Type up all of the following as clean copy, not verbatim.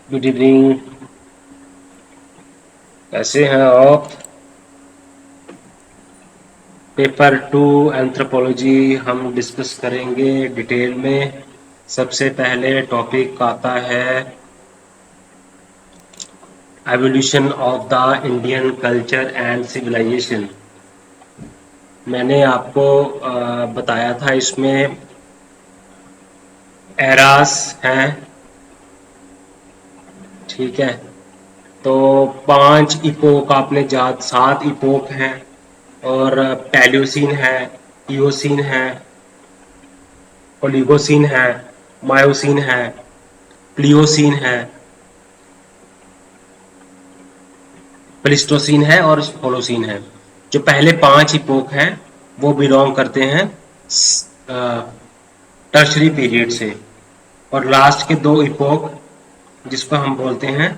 Good evening. कैसे हैं आप? पेपर 2 एंथ्रोपोलॉजी हम डिस्कस करेंगे डिटेल में। सबसे पहले टॉपिक आता है evolution of the Indian culture and civilization. मैंने आपको बताया था इसमें एरास हैं, ठीक है। तो 5 इपोक आपने याद, 7 इपोक हैं और पैल्यूसीन है, इयोसीन है, ओलिगोसीन है, मायोसीन है, प्लियोसीन है, प्लिस्टोसीन है और होलोसीन है। जो पहले 5 इपोक हैं वो बिलोंग करते हैं टर्शरी पीरियड से, और लास्ट के 2 इपोक जिसको हम बोलते हैं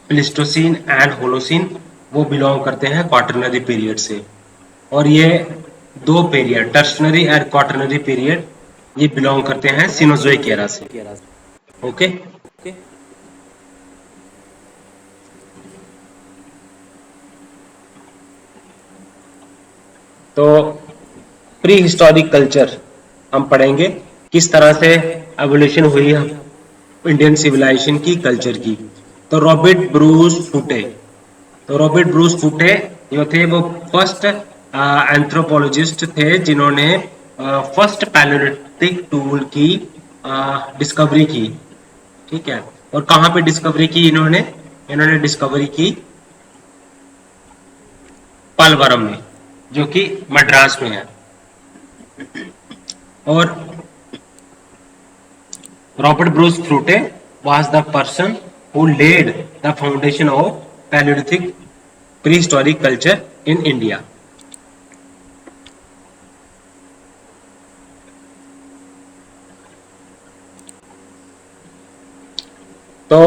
प्लिस्टोसीन एंड होलोसीन, वो बिलोंग करते हैं क्वाटरनरी पीरियड से। और ये 2 पीरियड टर्शनरी एंड क्वाटरनरी पीरियड ये बिलोंग करते हैं सिनोजोइक एरा से। ओके। तो प्री हिस्टोरिक कल्चर हम पढ़ेंगे, किस तरह से एवोल्यूशन हुई इंडियन सिविलाइजेशन की, कल्चर की। तो रॉबर्ट ब्रूस फूटे, तो रॉबर्ट ब्रूस फूटे जो थे वो फर्स्ट एंथ्रोपोलॉजिस्ट थे जिन्होंने फर्स्ट पैलेयोलिथिक टूल की डिस्कवरी की, ठीक है। और कहाँ पे डिस्कवरी की इन्होंने? इन्होंने डिस्कवरी की पलवरम में, जो कि मद्रास में है। और Robert Bruce Foote was the person who laid the foundation of Paleolithic prehistoric culture in India. तो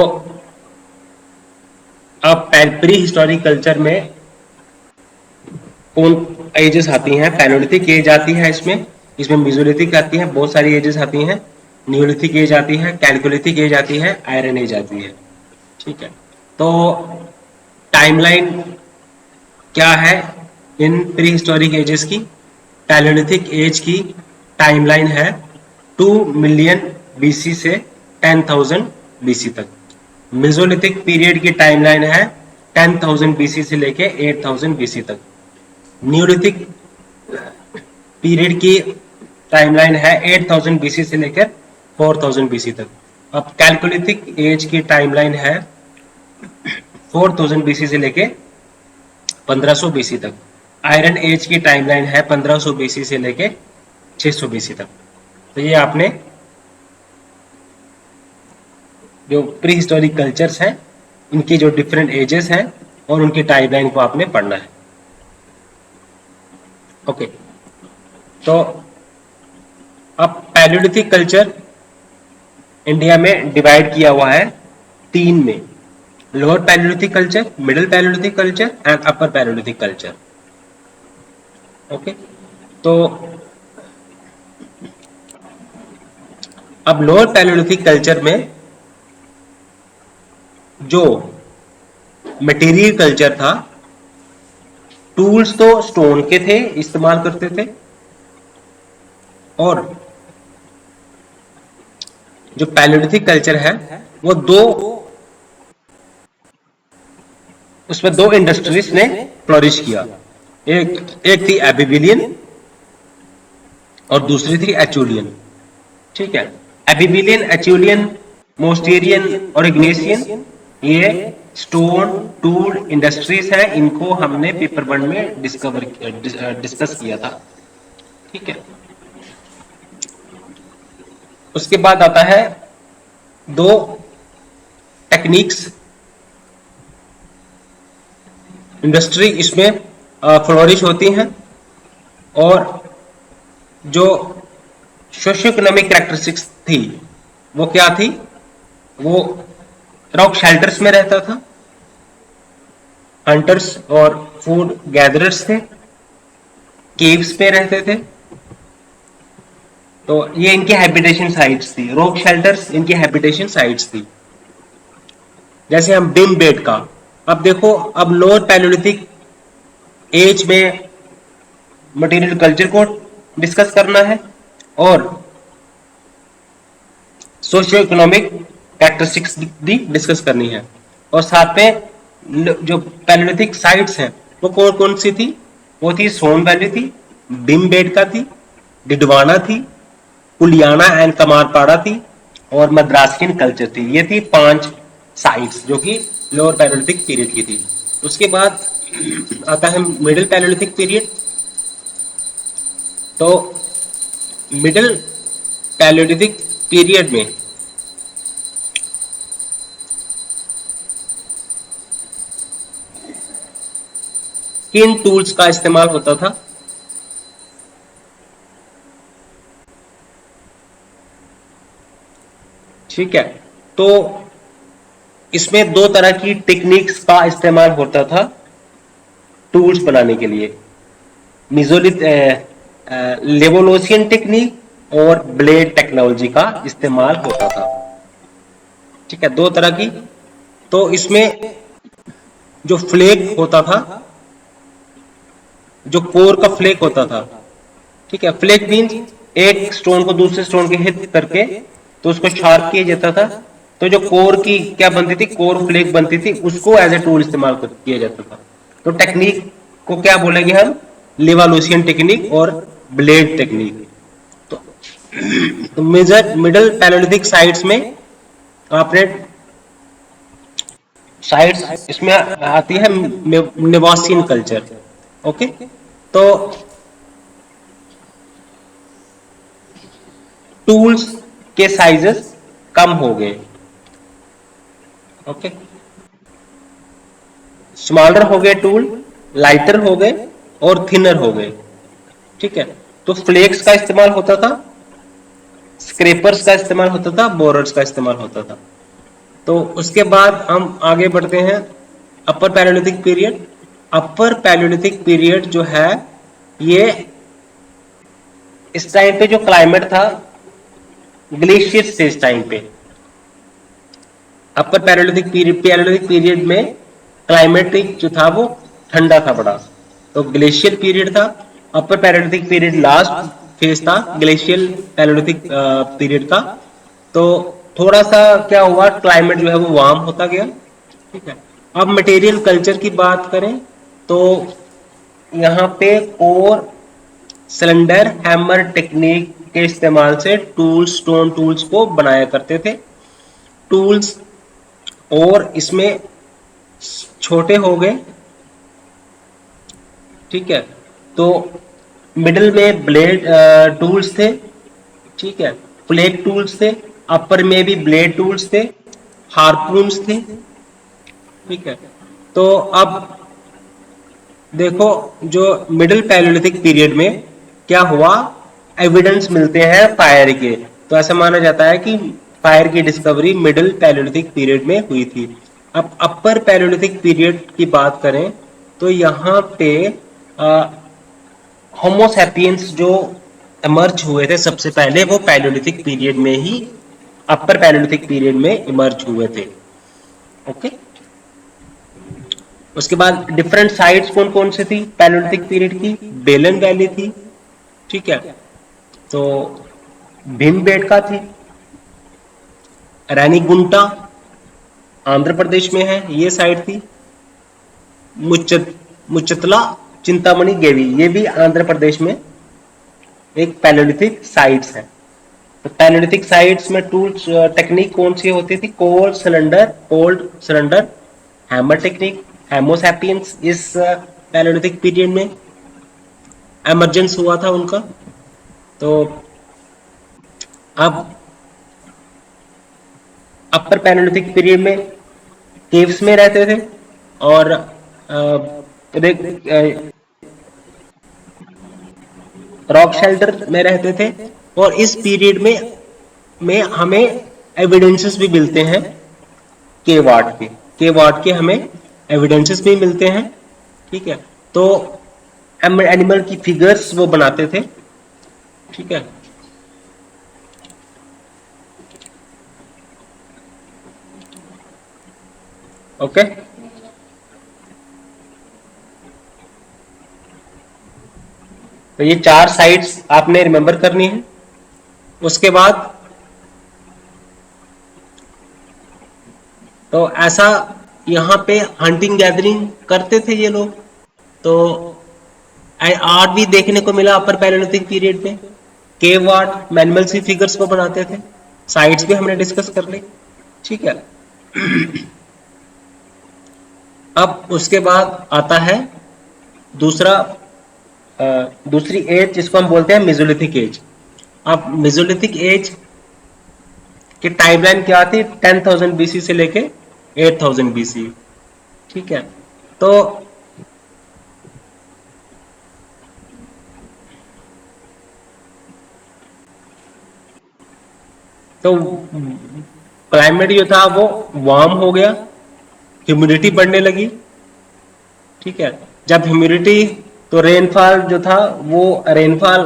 अब प्री हिस्टोरिक कल्चर में कौन एजेस आती हैं? पैलोलिथिक एज आती है, इसमें इसमें मेसोलिथिक आती है, बहुत सारी एजेस आती हैं। न्यूलिथिक एज आती है, कैलकोलिथिक एज आती है, आयरन एज आती है, ठीक है। तो टाइमलाइन क्या है इन प्री हिस्टोरिक एजेस की? पैलोलिथिक एज की टाइमलाइन है 2 मिलियन बीसी से 10,000 बीसी तक। मेसोलिथिक पीरियड की टाइमलाइन है 10,000 बीसी से लेके 8,000 बीसी तक। न्यूलिथिक पीरियड की टाइमलाइन है 8,000 बीसी से लेकर 4,000 बीसी तक। अब कैलकोलिथिक एज की टाइमलाइन है 4,000 बीसी से लेके 1500 बीसी तक। आयरन एज की टाइमलाइन है 1500 बीसी से लेके 600 बीसी तक। तो ये आपने जो प्री हिस्टोरिक कल्चर्स हैं इनकी जो डिफरेंट एजेस हैं और उनकी टाइमलाइन को आपने पढ़ना है। ओके। तो अब पैलियोलिथिक कल्चर इंडिया में डिवाइड किया हुआ है 3 में: lower Palaeolithic culture, middle Palaeolithic culture and upper Palaeolithic culture. Okay. तो अब लोअर पैलियोलिथिक कल्चर में जो मटेरियल कल्चर था, टूल्स तो स्टोन के थे, इस्तेमाल करते थे, और जो पैलियोलिथिक कल्चर है वो उसमें 2 इंडस्ट्रीज ने फ्लोरिश किया। एक थी एबिबिलियन और दूसरी थी एचुलियन, ठीक है। एबिबिलियन, एचुलियन, मोस्टेरियन और इग्नेशियन ये स्टोन टूल इंडस्ट्रीज हैं। इनको हमने पेपर 1 में डिस्कस किया था, ठीक है। उसके बाद आता है 2 टेक्निक्स इंडस्ट्री इसमें फ्लोरिश होती हैं, और जो सोशियो इकोनॉमिक कैरेक्टरिस्टिक्स थी वो क्या थी? वो रॉक शेल्टर्स में रहता था, हंटर्स और फूड गैदरर्स थे, केव्स में रहते थे, तो ये इनकी हैबिटेशन साइट्स थी, रॉक शेल्टर्स इनकी हैबिटेशन साइट्स थी। जैसे हम बिम बेड का, अब देखो, अब लोअर पैलियोलिथिक एज में मटेरियल कल्चर को डिस्कस करना है और सोशियो इकोनॉमिक कैरेक्टरिस्टिक्स भी डिस्कस करनी है, और साथ में जो पैलियोलिथिक साइट्स हैं वो कौन कौन सी थी। वो थी सोन वैली थी, भीमबेटका थी, डिडवाना थी, कुलियाना एंड कमारपाड़ा थी, और मद्रासियन कल्चर थी। ये थी 5 साइट्स जो कि लोअर पैलियोलिथिक पीरियड की थी। उसके बाद आता है मिडिल पैलियोलिथिक पीरियड। तो मिडिल पैलियोलिथिक पीरियड में किन टूल्स का इस्तेमाल होता था। ठीक है, तो इसमें 2 तरह की टेक्निक्स का इस्तेमाल होता था टूल्स बनाने के लिए, मिजोलिथ लेवोलोसियन टेक्निक और ब्लेड टेक्नोलॉजी का इस्तेमाल होता था। ठीक है, 2 तरह की। तो इसमें जो फ्लेक होता था, जो कोर का फ्लेक होता था, ठीक है, फ्लेक मीन्स एक स्टोन को दूसरे स्टोन के हिट करके तो उसको शार्प किया जाता था। तो जो कोर की क्या बनती थी, कोर फ्लेक बनती थी, उसको एज ए टूल इस्तेमाल किया जाता था। तो टेक्निक को क्या बोलेंगे हम, लेवालोसियन टेक्निक और ब्लेड टेक्निक। तो मेजर मिडल पैलियोलिथिक साइट्स में आपने साइट्स इसमें आती है नेवासियन कल्चर। ओके, तो टूल्स के साइजेस कम हो गए। ओके, स्मॉलर हो गए टूल, लाइटर हो गए और थिनर हो गए। ठीक है, तो फ्लेक्स का इस्तेमाल होता था, स्क्रेपर्स का इस्तेमाल होता था, बोरर्स का इस्तेमाल होता था। तो उसके बाद हम आगे बढ़ते हैं अपर पैलियोलिथिक पीरियड। अपर पैलियोलिथिक पीरियड जो है, ये इस टाइम पे जो क्लाइमेट था ग्लेशियर्स थे इस टाइम पे। अपर पैलियोलिथिक पीरियड में क्लाइमेटिक जो था वो ठंडा था बड़ा, तो ग्लेशियर पीरियड था। अपर पैलियोलिथिक पीरियड लास्ट फेज था ग्लेशियल पैलियोलिथिक पीरियड का। तो थोड़ा सा क्या हुआ, क्लाइमेट जो है वो वार्म होता गया। ठीक है, अब मटेरियल कल्चर की बात करें तो यहाँ पे कोर सिलेंडर हैमर टेक्निक के इस्तेमाल से टूल्स, स्टोन टूल्स को बनाया करते थे। टूल्स और इसमें छोटे हो गए। ठीक है, तो मिडिल में ब्लेड टूल्स थे। ठीक है, फ्लेक टूल्स थे, अपर में भी ब्लेड टूल्स थे, हार्पून्स थे। ठीक है, तो अब देखो, जो मिडिल पैलियोलिथिक पीरियड में क्या हुआ, एविडेंस मिलते हैं फायर के। तो ऐसा माना जाता है कि फायर की डिस्कवरी मिडिल पैलियोलिथिक पीरियड में हुई थी। अब अपर पैलियोलिथिक पीरियड की बात करें तो यहाँ पे होमोसैपियंस जो इमर्ज हुए थे सबसे पहले, वो पैलियोलिथिक पीरियड में ही, अपर पैलियोलिथिक पीरियड में इमर्ज हुए थे। ओके, उसके बाद डिफरेंट साइट्स कौन कौन से थी पैलियोलिथिक पीरियड की, बेलन वैली थी। ठीक है, तो भीमबेटका थी, रैनीगुंटा आंध्र प्रदेश में है ये साइट थी, मुचतला चिंतामणि गेवी ये भी आंध्र प्रदेश में एक पैलियोलिथिक साइट्स है। तो पैलियोलिथिक साइट्स में टूल्स टेक्निक कौन सी होती थी, cold cylinder hammer technique. Homo sapiens इस पैलियोलिथिक पीरियड में एमरजेंस हुआ था उनका। तो अब अपर पैलियोलिथिक पीरियड में केव्स में रहते थे और रॉक शेल्टर में रहते थे। और इस पीरियड में हमें एविडेंसेस भी मिलते हैं के वार्ड के हमें एविडेंसेस भी मिलते हैं। ठीक है, तो एनिमल की फिगर्स वो बनाते थे। ठीक है, ओके। तो ये 4 साइट्स आपने रिमेंबर करनी है। उसके बाद तो ऐसा यहाँ पे हंटिंग गैदरिंग करते थे ये लोग। तो आर्ट भी देखने को मिला अपर पैलेलिथिक पीरियड में। केव आर्ट, मैनुअल सी फिगर्स को बनाते थे। साइट्स भी हमने डिस्कस कर ली, ठीक है। अब उसके बाद आता है दूसरा दूसरी एज जिसको हम बोलते हैं मेसोलिथिक एज। अब मेसोलिथिक एज की टाइमलाइन क्या थी? 10,000 बीसी से लेके 8,000 बीसी, ठीक है। तो तो क्लाइमेट जो था वो वार्म हो गया, ह्यूमिडिटी बढ़ने लगी, ठीक है। जब ह्यूमिडिटी, तो रेनफॉल जो था वो रेनफॉल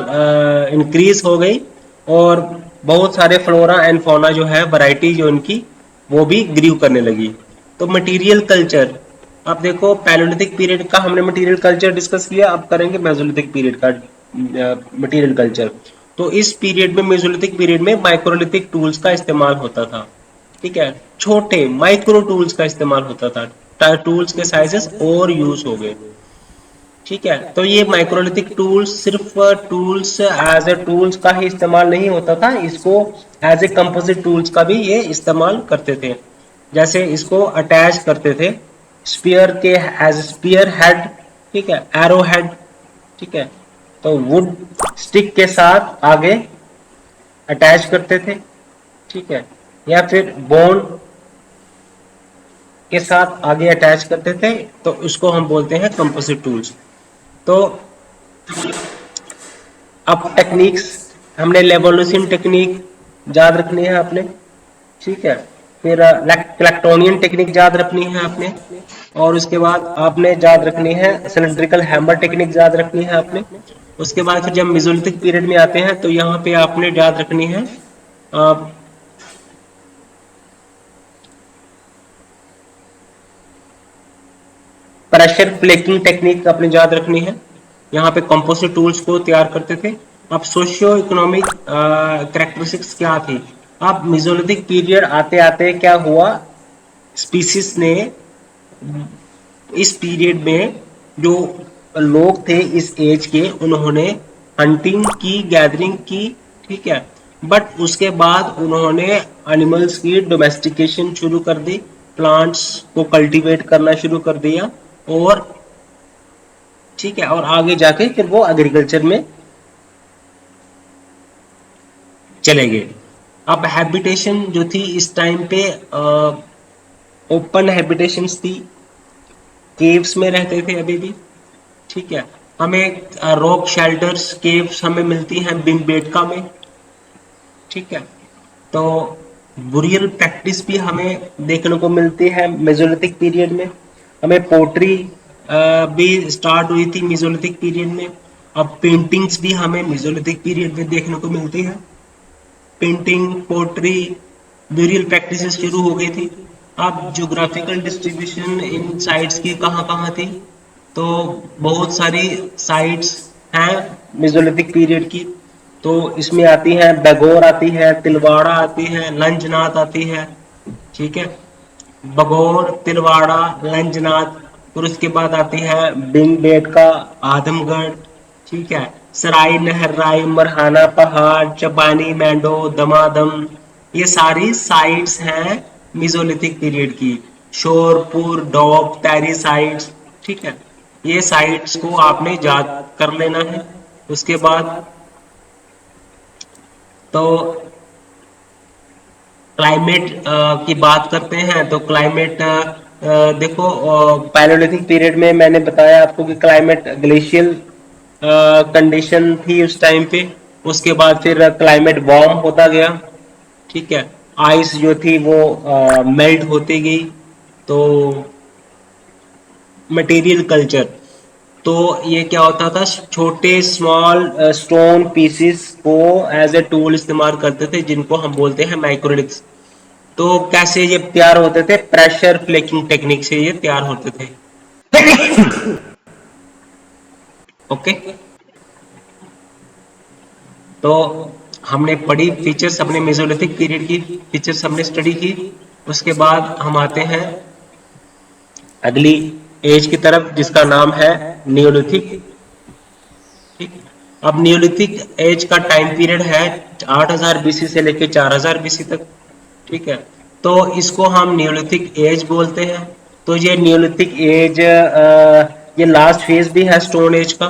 इंक्रीज हो गई, और बहुत सारे फ्लोरा एंड फौना जो है वैरायटी जो इनकी वो भी ग्रीव करने लगी। तो मटेरियल कल्चर, अब देखो पैलेलिथिक पीरियड का हमने मटेरियल कल्चर डिस्कस किया, अब करेंगे मेसोलिथिक पीरियड का मटेरियल कल्चर। तो इस पीरियड में, मेसोलिथिक पीरियड में माइक्रोलिथिक टूल्स का इस्तेमाल होता था, ठीक है। छोटे माइक्रो टूल्स का इस्तेमाल होता था, टूल्स के साइजेस और यूज हो गए, ठीक है। तो ये माइक्रोलिथिक टूल्स सिर्फ टूल्स एज ए टूल्स का ही इस्तेमाल नहीं होता था, इसको एज ए कंपोजिट टूल्स का भी ये इस्तेमाल करते थे। जैसे इसको अटैच करते थे स्पीयर के, एज स्पीयर हेड, ठीक है, एरो हेड, ठीक है। तो वुड स्टिक के साथ आगे अटैच करते थे, ठीक है, या फिर बोन के साथ आगे अटैच करते थे। तो इसको हम बोलते हैं कंपोजिट टूल्स। तो अब टेक्निक्स, हमने लेवोल्यूशन टेक्निक याद रखनी है आपने, ठीक है। फिर क्लैक्टोनियन टेक्निक याद रखनी है आपने, और उसके बाद आपने याद रखनी है सिलिंड्रिकल हैमर टेक्निक याद रखनी है आपने। उसके बाद फिर जब मेसोलिथिक पीरियड में आते हैं तो यहाँ पे आपने याद रखनी है प्रेशर प्लेटिंग टेक्निक अपने याद रखनी है। यहाँ पे कंपोजिट टूल्स को तैयार करते थे। अब सोशियो इकोनॉमिक कैरेक्टरिस्टिक्स क्या थी? अब मेसोलिथिक पीरियड आते आते क्या हुआ, स्पीसीज ने इस पीरियड में, जो लोग थे इस एज के, उन्होंने हंटिंग की, गैदरिंग की, ठीक है। बट उसके बाद उन्होंने एनिमल्स की डोमेस्टिकेशन शुरू कर दी, प्लांट्स को कल्टीवेट करना शुरू कर दिया, और ठीक है, और आगे जाके फिर वो एग्रीकल्चर में चले गए। अब हैबिटेशन जो थी इस टाइम पे ओपन हैबिटेशंस थी, केव्स में रहते थे अभी भी, ठीक है। हमें रॉक शेल्टर्स, केव्स हमें मिलती हैं भीमबेटका में, ठीक है। तो बुरियल प्रैक्टिस भी हमें देखने को मिलती है मेसोलिथिक पीरियड में। हमें पोट्री भी स्टार्ट हुई थी मेसोलिथिक पीरियड में। अब पेंटिंग्स भी हमें मेसोलिथिक पीरियड में देखने को मिलती है। पेंटिंग, पोट्री, ब्यूरियल प्रैक्टिसेस शुरू हो गई थी। अब ज्योग्राफिकल डिस्ट्रीब्यूशन इन साइट्स की कहाँ कहाँ थी? तो बहुत सारी साइट्स हैं मेसोलिथिक पीरियड की। तो इसमें आती हैं बैगोर आती है, तिलवाड़ा आती है, लंजनाथ आती है, ठीक है। बगौर, तिलवाड़ा, लंजनाथ, फिर उसके बाद आती है भीमबेटका, आदमगढ़, ठीक है, सराय नहरराय, मरहाना पहाड़, चपानी मैंडो, दमादम, ये सारी साइट्स हैं मेसोलिथिक पीरियड की। शोरपुर, डॉब, तैरी साइट्स, ठीक है। ये साइट्स को आपने याद कर लेना है। उसके बाद तो क्लाइमेट की बात करते हैं। तो क्लाइमेट देखो, पैलेलिथिक पीरियड में मैंने बताया आपको कि क्लाइमेट ग्लेशियल कंडीशन थी उस टाइम पे। उसके बाद फिर क्लाइमेट वार्म होता गया, ठीक है। आइस जो थी वो मेल्ट होती गई। तो मटेरियल कल्चर, तो ये क्या होता था, छोटे स्मॉल स्टोन पीसेस को एज ए टूल इस्तेमाल करते थे, जिनको हम बोलते हैं माइक्रोलिथ्स। तो कैसे ये तैयार होते थे? प्रेशर फ्लेकिंग टेक्निक से ये तैयार होते थे। ओके, तो हमने पढ़ी फीचर्स, अपने मेसोलिथिक पीरियड की फीचर्स हमने स्टडी की। उसके बाद हम आते हैं अगली एज की तरफ, जिसका नाम है नियोलिथिक। ठीक, अब नियोलिथिक एज का टाइम पीरियड है 8000 बीसी से लेकर 4000 बीसी तक। ठीक है, तो इसको हम नियोलिथिक एज बोलते हैं। तो ये नियोलिथिक एज ये लास्ट फेज भी है स्टोन एज का।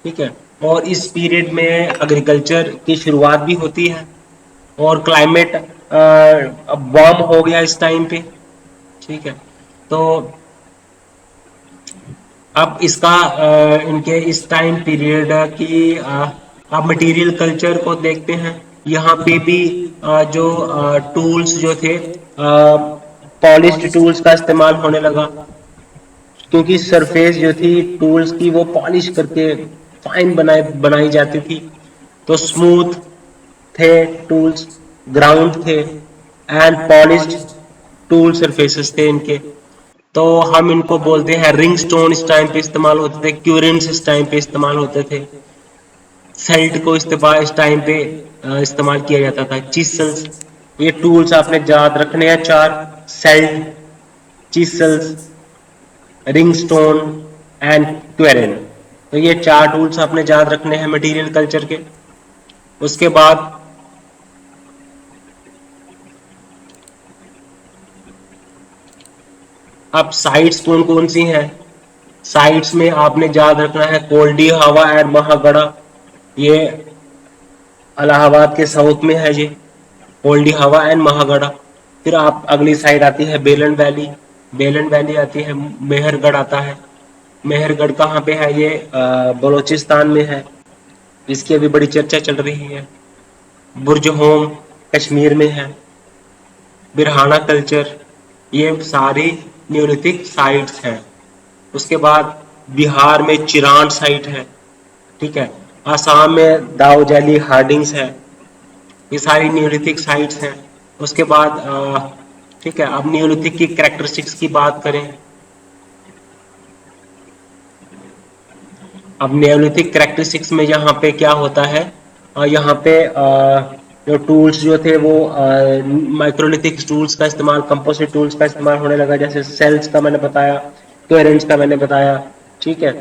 ठीक है, और इस पीरियड में एग्रीकल्चर की शुरुआत भी होती है, और क्लाइमेट वार्म हो गया इस टाइम पे। ठीक है, तो अब इसका इनके इस टाइम पीरियड की आप मटेरियल कल्चर को देखते हैं। यहाँ पे भी जो टूल्स जो थे, पॉलिश्ड टूल्स का इस्तेमाल होने लगा, क्योंकि सरफेस जो थी टूल्स की वो पॉलिश करके फाइन बनाई जाती थी। तो स्मूथ थे टूल्स, ग्राउंड थे, एंड पॉलिश्ड टूल सरफेसेस थे इनके। तो हम इनको बोलते हैं रिंग स्टोन, इस टाइम पे इस्तेमाल होते थे, क्यूरेंस इस टाइम पे इस्तेमाल होते थे, सेल्ट को इस टाइम पे इस्तेमाल किया जाता था, चिसल्स। ये टूल्स आपने याद रखने हैं चार: सेल्ट, चिसल्स, रिंग स्टोन एंड क्वेरन। तो ये चार टूल्स आपने याद रखने हैं मटेरियल कल्चर के। उसके बाद अब साइट्स कौन कौन सी हैं? साइट्स में आपने याद रखना है कोल्डी हवा एंड महागढ़ा। ये इलाहाबाद के साउथ में है ये कोल्डी हवा एंड महागढ़ा। फिर आप अगली साइड आती है बेलन वैली, बेलन वैली आती है, मेहरगढ़ आता है। मेहरगढ़ कहाँ पे है? ये बलोचिस्तान में है, इसकी अभी बड़ी चर्चा चल रही है। बुर्ज होम कश्मीर में है। बिरहाना कल्चर, ये सारी न्यूलिथिक साइट्स हैं। उसके बाद बिहार में चिरान साइट है। ठीक है, आसाम में दाऊजैली हार्डिंग्स है। ये सारी न्यूलिथिक साइट्स हैं। उसके बाद ठीक है, अब न्यूलिथिक की कैरेक्टरिस्टिक्स की बात करें। अब न्यूलिथिक कैरेक्टरिस्टिक्स में यहाँ पे क्या होता है, यहाँ पे जो टूल्स जो थे वो माइक्रोलिथिक टूल्स का इस्तेमाल, कंपोजिट टूल्स का इस्तेमाल होने लगा, जैसे सेल्स का मैंने बताया, क्वेरेंस का मैंने बताया। ठीक है,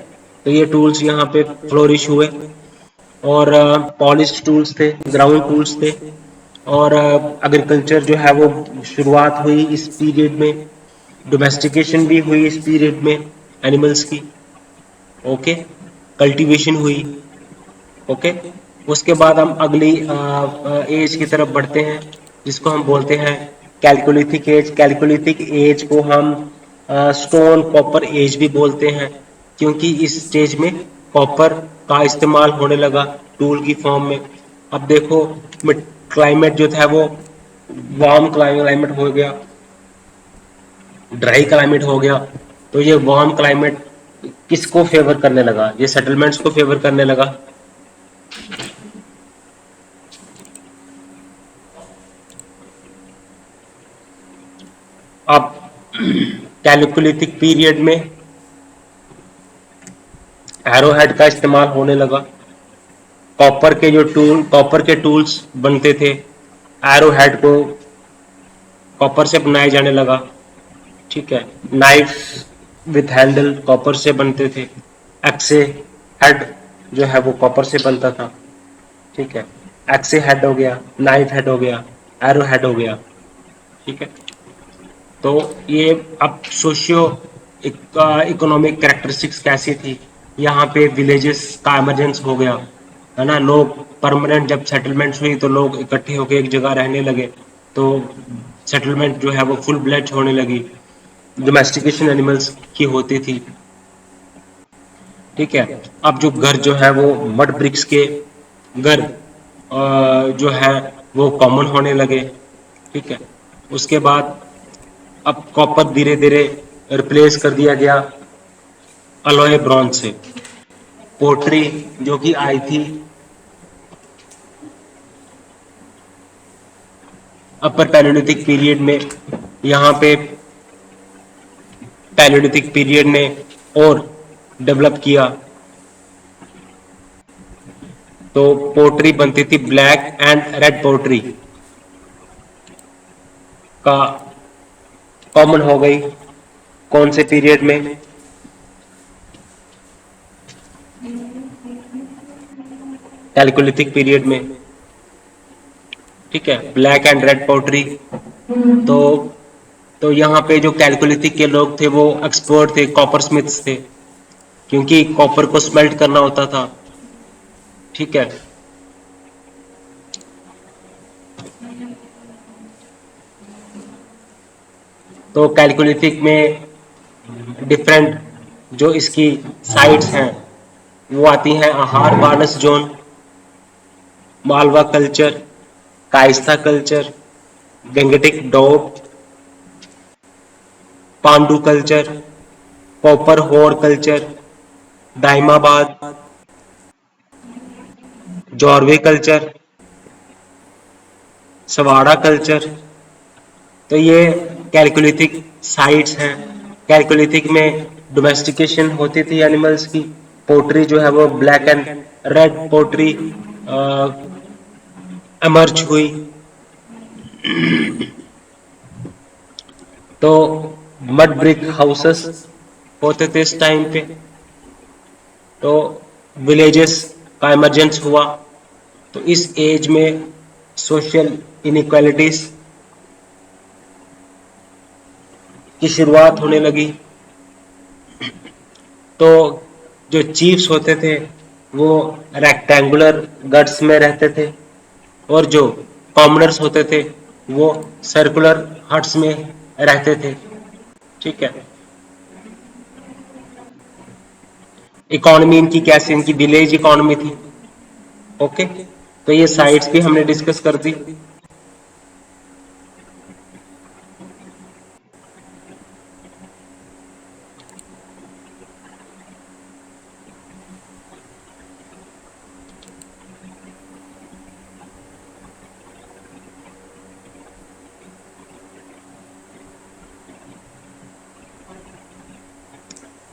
तो ये टूल्स यहाँ पे फ्लोरिश हुए, और पॉलिश्ड टूल्स थे, ग्राउंड टूल्स थे, और एग्रीकल्चर जो है वो शुरुआत हुई इस पीरियड में, डोमेस्टिकेशन भी हुई इस पीरियड में एनिमल्स की। ओके, कल्टीवेशन हुई। ओके, उसके बाद हम अगली एज की तरफ बढ़ते हैं, जिसको हम बोलते हैं कैलकोलिथिक एज। कैलकोलिथिक एज को हम स्टोन कॉपर एज भी बोलते हैं, क्योंकि इस स्टेज में कॉपर का इस्तेमाल होने लगा टूल की फॉर्म में। अब देखो, क्लाइमेट जो था वो वार्म क्लाइमेट हो गया, ड्राई क्लाइमेट हो गया। तो ये वार्म क्लाइमेट किसको फेवर करने लगा? ये सेटलमेंट्स को फेवर करने लगा। अब कैलिकोलिथिक पीरियड में एरोहेड का इस्तेमाल होने लगा। कॉपर के टूल्स बनते थे, एरोहेड को कॉपर से बनाया जाने लगा। ठीक है, नाइफ विथ हैंडल कॉपर से बनते थे। एक्से हेड जो है वो कॉपर से बनता था। ठीक है, एक्से हेड हो गया, नाइफ हेड हो गया, एरो हेड हो गया। ठीक है, तो ये अब सोशियो इकोनॉमिक कैरेक्टरिस्टिक्स कैसी थी? यहाँ पे विलेजेस का इमरजेंस हो गया, है ना। लोग परमानेंट, जब सेटलमेंट्स हुई तो लोग इकट्ठे होकर एक जगह रहने लगे, तो सेटलमेंट जो है वो फुल ब्लेड होने लगी। डोमेस्टिकेशन एनिमल्स की होती थी। ठीक है, अब जो घर जो है वो मड ब्रिक्स के घर जो है वो कॉमन होने लगे। ठीक है, उसके बाद अब कॉपर धीरे धीरे रिप्लेस कर दिया गया अलॉय ब्रॉन्ज से। पोट्री जो कि आई थी अपर पैलेयोलिथिक पीरियड में यहाँ पे पैलेयोलिथिक पीरियड ने और डेवलप किया, तो पोट्री बनती थी ब्लैक एंड रेड पोट्री का कॉमन हो गई। कौन से पीरियड में? कैलकोलिथिक पीरियड में। ठीक है, ब्लैक एंड रेड पोट्री। तो तो यहाँ पे जो कैलकोलिथिक के लोग थे वो एक्सपर्ट थे, कॉपर स्मिथ्स थे, क्योंकि कॉपर को स्मेल्ट करना होता था। ठीक है, तो कैलकोलिथिक में डिफरेंट जो इसकी साइट्स हैं वो आती हैं Ahar Banas zone, Malwa culture, Kayatha culture, Gangetic डॉट, Pandu culture, copper hoard culture, Daimabad, Jorwe culture, Sawada culture. तो ये कैलकोलिथिक साइट्स हैं। कैलकोलिथिक में डोमेस्टिकेशन होती थी एनिमल्स की। पोट्री जो है वो black and red pottery emerge हुई। तो मड ब्रिक हाउसेस होते थे इस टाइम पे। तो विलेजेस का इमरजेंस हुआ। तो इस एज में सोशल इनइक्वालिटीज की शुरुआत होने लगी। तो जो चीफ्स होते थे वो रेक्टेंगुलर गट्स में रहते थे, और जो कॉमनर्स होते थे वो सर्कुलर हट्स में रहते थे। ठीक है, इकोनॉमी इनकी कैसी, इनकी विलेज इकोनॉमी थी। ओके, तो ये साइट्स भी हमने डिस्कस कर दी।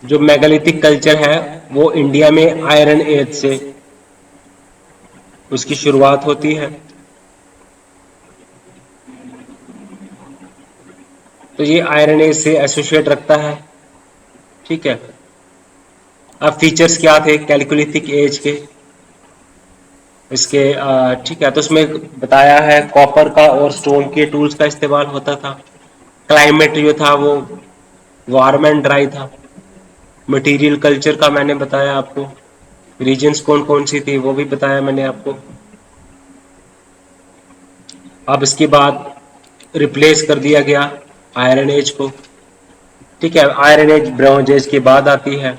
जो मेगालिथिक कल्चर है वो इंडिया में आयरन एज से उसकी शुरुआत होती है। तो ये आयरन एज से एसोसिएट रखता है। ठीक है, अब फीचर्स क्या थे कैलकोलिथिक एज के इसके? ठीक है, तो उसमें बताया है कॉपर का और स्टोन के टूल्स का इस्तेमाल होता था। क्लाइमेट जो था वो वार्म एंड ड्राई था। मटेरियल कल्चर का मैंने बताया आपको। रीजन्स कौन कौन सी थी वो भी बताया मैंने आपको। अब इसके बाद रिप्लेस कर दिया गया आयरन एज को। ठीक है, आयरन एज ब्रॉन्ज एज के बाद आती है।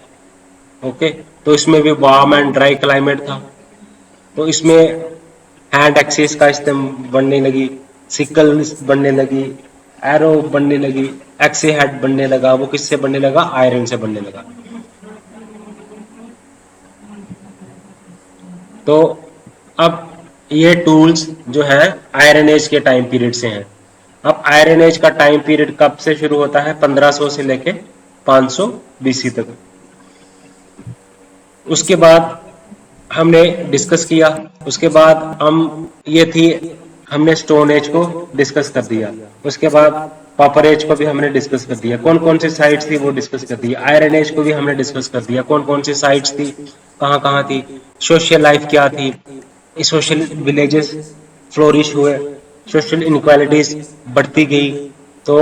ओके, तो इसमें भी वार्म एंड ड्राई क्लाइमेट था। तो इसमें हैंड एक्सिस का इस्तेमाल बनने लगी, सिकल बनने लगी, एरो बनने लगी, एक्से हेड बनने लगा। वो किससे बनने लगा? आयरन से बनने लगा। तो अब ये टूल्स जो है आयरन एज के टाइम पीरियड से हैं। अब आयरन एज का टाइम पीरियड कब से शुरू होता है? 1500 से लेके 500 बीसी तक। उसके बाद हमने डिस्कस किया। उसके बाद हम ये थी, हमने स्टोन एज को डिस्कस कर दिया। उसके बाद कॉपर एज को भी हमने डिस्कस कर दिया। कौन कौन सी साइट्स थी वो डिस्कस कर दिया। आयरन एज को भी हमने डिस्कस कर दिया, कौन कौन सी साइट्स थी, कहाँ कहाँ थी, सोशल लाइफ क्या थी, सोशल विलेजेस फ्लोरिश हुए, सोशल इनक्वालिटीज बढ़ती गई। तो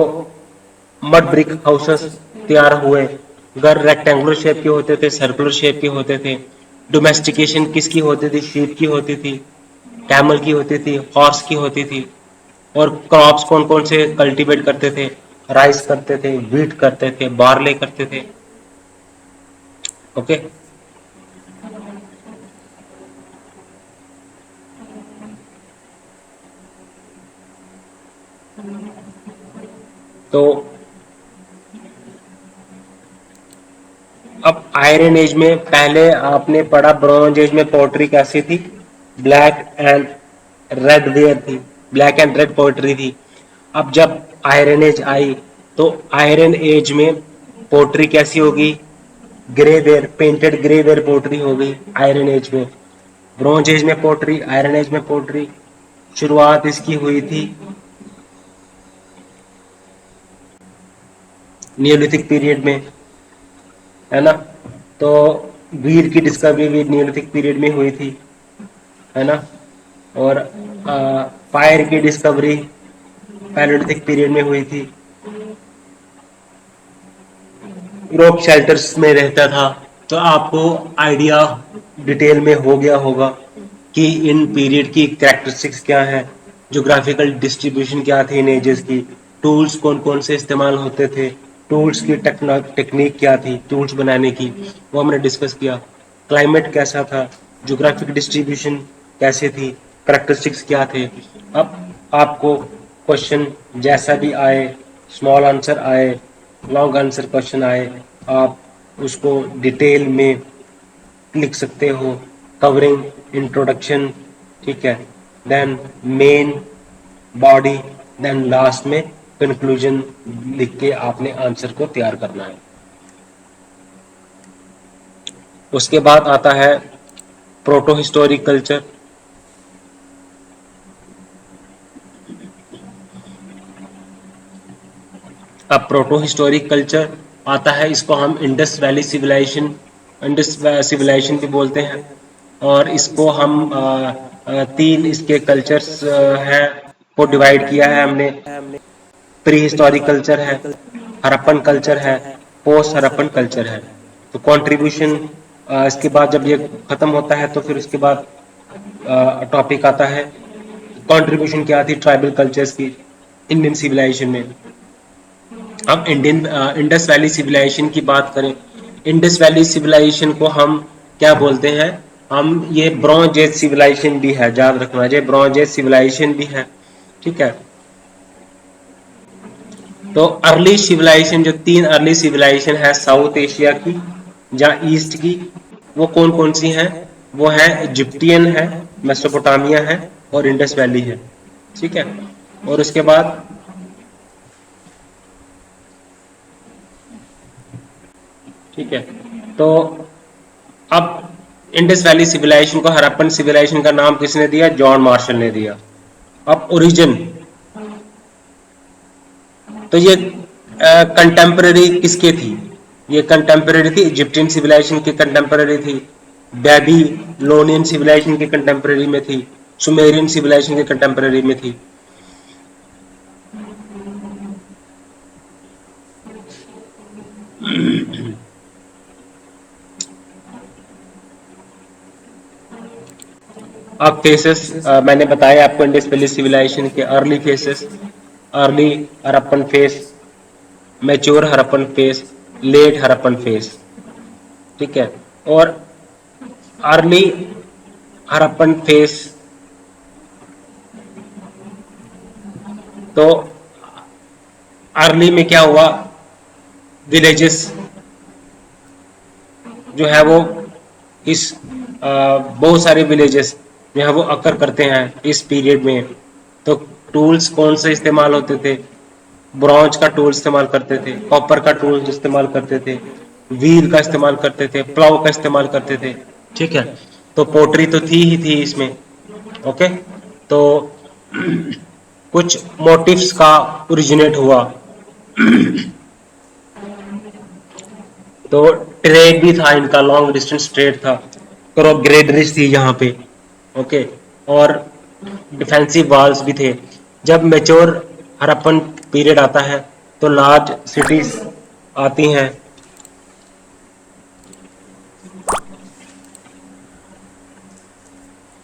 मड ब्रिक हाउसेस तैयार हुए। घर रेक्टेंगुलर शेप के होते थे, सर्कुलर शेप के होते थे। डोमेस्टिकेशन किसकी होती थी? शीप की होती थी, कैमल की होती थी, हॉर्स की होती थी। और क्रॉप्स कौन कौन से कल्टीवेट करते थे? राइस करते थे, व्हीट करते थे, बार्ले करते थे। ओके, तो अब आयरन एज में पहले आपने पढ़ा ब्रॉन्ज एज में पोट्री कैसी थी? ब्लैक एंड रेड वेयर थी। ब्लैक एंड रेड पोएट्री थी। अब जब आयरन एज आई तो आयरन एज में पोएट्री कैसी होगी, grey ware, painted grey ware poetry हो गई आयरन एज में। ब्रॉन्ज एज में पोएट्री, आयरन एज में पोएट्री। शुरुआत इसकी हुई थी नियोलिथिक पीरियड में, है ना। तो वीर की डिस्कवरी भी नियोलिथिक पीरियड में हुई थी, है ना। और फायर की डिस्कवरी पैलेयोलिथिक पीरियड में हुई थी। रोक शेल्टर्स में रहता था। तो आपको आइडिया डिटेल में हो गया होगा कि इन पीरियड की कैरेक्टरिस्टिक्स क्या है, जोग्राफिकल डिस्ट्रीब्यूशन क्या थी इन एजेस की, टूल्स कौन कौन से इस्तेमाल होते थे, टूल्स की टेक्निक क्या थी टूल्स बनाने की, वो हमने डिस्कस किया। क्लाइमेट कैसा था, जोग्राफिक डिस्ट्रीब्यूशन कैसे थी, कैरेक्टरिस्टिक्स क्या थे। अब आपको क्वेश्चन जैसा भी आए, स्मॉल आंसर आए, लॉन्ग आंसर क्वेश्चन आए, आप उसको डिटेल में लिख सकते हो, कवरिंग इंट्रोडक्शन, ठीक है, then main body, then last में कंक्लूजन लिख के आपने आंसर को तैयार करना है। उसके बाद आता है प्रोटो हिस्टोरिक कल्चर। अब प्रोटो हिस्टोरिक कल्चर आता है, इसको हम Indus valley civilization, Indus civilization भी बोलते हैं। और इसको हम तीन इसके कल्चर्स हैं को डिवाइड किया है हमने। प्री हिस्टोरिक कल्चर है, हड़प्पन कल्चर है, पोस्ट हड़प्पन कल्चर है। तो कंट्रीब्यूशन इसके बाद जब ये खत्म होता है तो फिर उसके बाद टॉपिक आता है कंट्रीब्यूशन क्या थी ट्राइबल कल्चर्स की इंडियन सिविलाइजेशन में। अब इंडियन इंडस वैली सिविलाइजेशन की बात करें, इंडस वैली सिविलाइजेशन को हम क्या बोलते हैं, हम ये ब्रॉन्ज एज सिविलाइजेशन भी है, याद रखना, ये ब्रॉन्ज एज सिविलाइजेशन भी है, ठीक है। तो अर्ली सिविलाइजेशन, जो तीन अर्ली सिविलाइजेशन है साउथ एशिया की या ईस्ट की, वो कौन कौन सी हैं, वो है इजिप्टियन है, मेसोपोटामिया है और इंडस वैली है, ठीक है। और उसके बाद ठीक है, तो अब इंडस वैली सिविलाइजेशन को हड़प्पन सिविलाइजेशन का नाम किसने दिया, जॉन मार्शल ने दिया। अब ओरिजिन, तो ये कंटेम्पररी किसके थी, ये कंटेम्पररी थी इजिप्टियन सिविलाइजेशन की, कंटेम्पररी थी बेबीलोनियन सिविलाइजेशन के कंटेम्पररी में थी, सुमेरियन सिविलाइजेशन के कंटेम्पररी में थी। अब फेसेस मैंने बताया आपको इंडस वैली सिविलाइजेशन के early phases, early Harappan phase, mature Harappan phase, late Harappan phase, ठीक है। और अर्ली हड़प्पन फेस, तो अर्ली में क्या हुआ, विलेजेस जो है वो इस बहुत सारे विलेजेस जो है वो अकर करते हैं इस पीरियड में। तो टूल्स कौन से इस्तेमाल होते थे, ब्रॉन्ज का टूल इस्तेमाल करते थे, कॉपर का टूल इस्तेमाल करते थे, व्हील का इस्तेमाल करते थे, प्लाव का इस्तेमाल करते थे, ठीक है। तो पोट्री तो थी ही थी इसमें, ओके। तो कुछ मोटिव्स का ओरिजिनेट हुआ, तो ट्रेड भी था इनका, लॉन्ग डिस्टेंस ट्रेड था, क्रॉप ग्रेडरीज थी यहाँ पे, ओके। और डिफेंसिव वॉल्स भी थे। जब मेच्योर हड़प्पन पीरियड आता है तो लार्ज सिटीज आती हैं,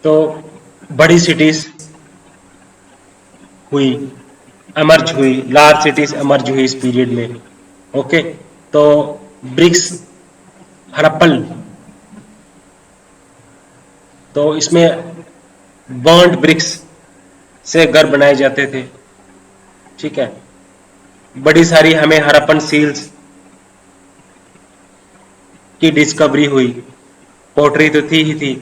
तो बड़ी सिटीज हुई, एमर्ज हुई, लार्ज सिटीज एमर्ज हुई इस पीरियड में, ओके। तो ब्रिक्स हड़प्पन, तो इसमें बर्न्ड ब्रिक्स से घर बनाए जाते थे, ठीक है। बड़ी सारी हमें हड़प्पन सील्स की डिस्कवरी हुई, पोट्री तो थी ही थी,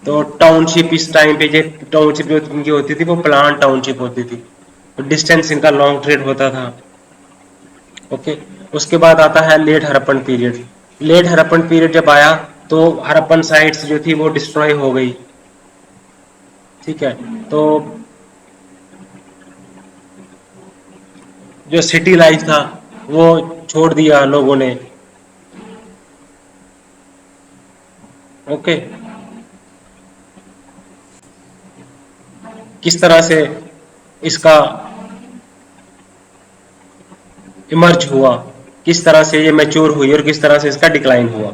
तो टाउनशिप इस टाइम पे जो टाउनशिप जो इनकी होती थी वो प्लान टाउनशिप होती थी, तो डिस्टेंस इनका लॉन्ग ट्रेड होता था। ओके, उसके बाद आता है late Harappan period. Late Harappan period जब आया तो हड़प्पन साइट्स जो थी वो डिस्ट्रॉय हो गई। ठीक है, तो जो सिटी लाइफ था वो छोड़ दिया लोगों ने। ओके, किस तरह से इसका इमर्ज हुआ, किस तरह से ये मैच्योर हुई और किस तरह से इसका डिक्लाइन हुआ,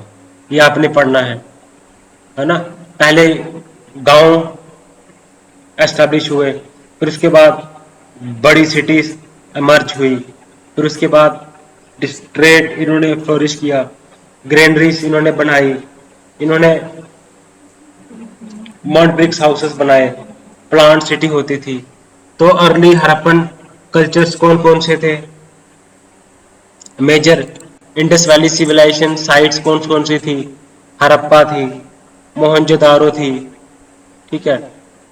ये आपने पढ़ना है ना। पहले गांव एस्टेब्लिश हुए, फिर उसके बाद बड़ी सिटीज इमर्ज हुई, फिर उसके बाद ट्रेड इन्होंने फ्लोरिश किया, ग्रेनरीज इन्होंने बनाई, इन्होंने मड ब्रिक्स हाउसेस बनाए, प्लांट सिटी होती थी। तो अर्ली हड़प्पन कल्चर्स कौन कौन से थे, major Indus valley civilization sites कौन कौन सी थी, हड़प्पा थी, मोहनजोदारो थी। ठीक है,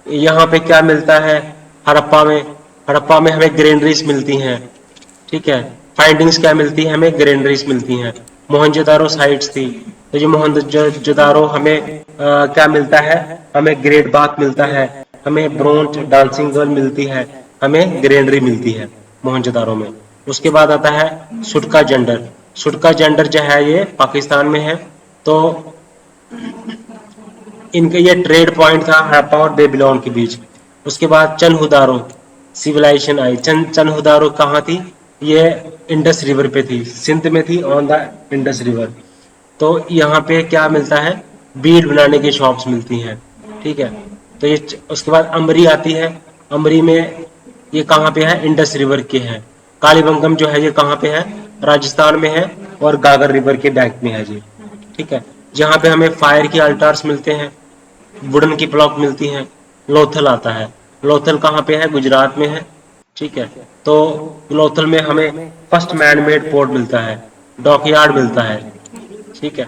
यहाँ पे क्या मिलता है हड़प्पा में, हड़प्पा में हमें ग्रेनरीज मिलती हैं। ठीक है, फाइंडिंग्स क्या मिलती है हमें, ग्रेनरीज मिलती हैं। मोहनजोदारो साइट्स थी, तो ये मोहनजोदारो हमें क्या मिलता है, हमें ग्रेट बाथ मिलता है, हमें ब्रोंज डांसिंग गर्ल मिलती है, हमें ग्रेनरी मिलती है मोहनजोदारो में। उसके बाद आता है सुटका जेंडर। सुटका जेंडर जो है ये पाकिस्तान में है। तो इनका ये ट्रेड पॉइंट था हड़प्पा और बेबीलोन के बीच। उसके बाद चनहुदारो सिविलाइजेशन आई। चनहुदारो कहाँ थी, ये इंडस रिवर पे थी, सिंध में थी, ऑन द इंडस रिवर। तो यहाँ पे क्या मिलता है, बीड बनाने की शॉप्स मिलती हैं। ठीक है, तो ये उसके बाद अमरी आती है। अमरी में ये कहाँ पे है, इंडस रिवर के है। कालीबंगम जो है ये कहाँ पे है, राजस्थान में है और गागर रिवर के बैंक में है जी। ठीक है, जहाँ पे हमें फायर के अल्टार्स मिलते हैं, वुडन की ब्लॉक मिलती हैं। लोथल आता है, लोथल कहाँ पे है, गुजरात में है। ठीक है, तो लोथल में हमें फर्स्ट मैन मेड पोर्ट मिलता है, डॉकयार्ड मिलता है। ठीक है,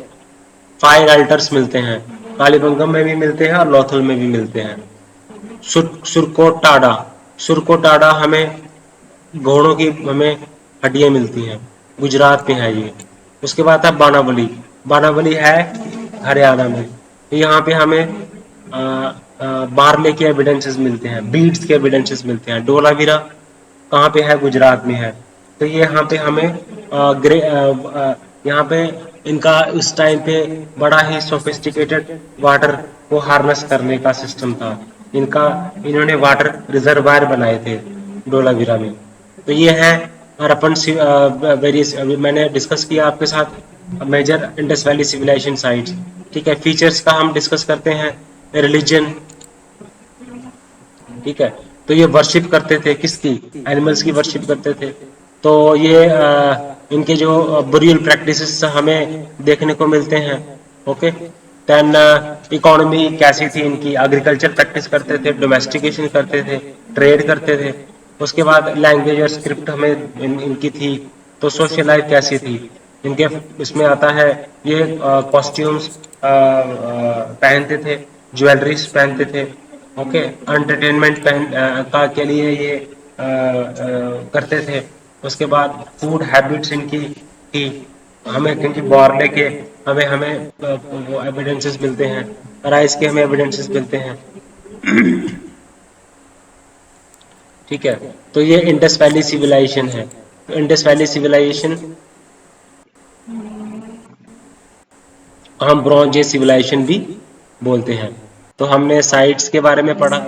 फायर अल्टर्स मिलते हैं, कालीबंगम में भी मिलते हैं और लोथल में भी मिलते हैं। सुरकोटाडा, सुरकोटाडा हमें घोड़ों की हमें हड्डियां मिलती हैं, गुजरात में है ये। उसके बाद है बानावली। बानावली है हरियाणा में। यहाँ पे हमें बार्ले के एविडेंसेस मिलते हैं, बीड्स के एविडेंसेस मिलते हैं। डोलावीरा कहाँ पे है, गुजरात में है। तो ये यहाँ पे हमें यहाँ पे इनका उस टाइम पे बड़ा ही सोफिस्टिकेटेड वाटर को हार्नेस करने का सिस्टम था इनका। इन्होंने वाटर रिजर्वायर बनाए थे डोलावीरा में। तो ये है हड़प्पन वेरियस, अभी मैंने डिस्कस किया आपके साथ major Indus valley civilization sites. ठीक है, फीचर्स का हम डिस्कस करते हैं। रिलीजन, ठीक है, तो ये वर्शिप करते थे किसकी, एनिमल्स की वर्शिप करते थे। तो ये इनके जो बुरियल प्रैक्टिसेस हमें देखने को मिलते हैं। ओके, देन इकोनॉमी कैसी थी इनकी, एग्रीकल्चर प्रैक्टिस करते थे, डोमेस्टिकेशन करते थे, ट्रेड करते थे। उसके बाद लैंग्वेज और स्क्रिप्ट हमें इनकी थी। तो सोशल लाइफ कैसी थी इनके, इसमें आता है ये कॉस्ट्यूम्स पहनते थे, ज्वेलरीज पहनते थे। ओके, एंटरटेनमेंट का के लिए ये करते थे। उसके बाद फूड हैबिट्स इनकी थी, हमें क्योंकि बार्ले के हमें हमें वो एविडेंसेस मिलते हैं, राइस के हमें एविडेंसेस मिलते हैं। ठीक है, तो ये इंडस वैली सिविलाइजेशन है। तो इंडस वैली सिविलाइजेशन हम ब्रॉन्ज एज सिविलाइजेशन भी बोलते हैं। तो हमने साइट्स के बारे में पढ़ा,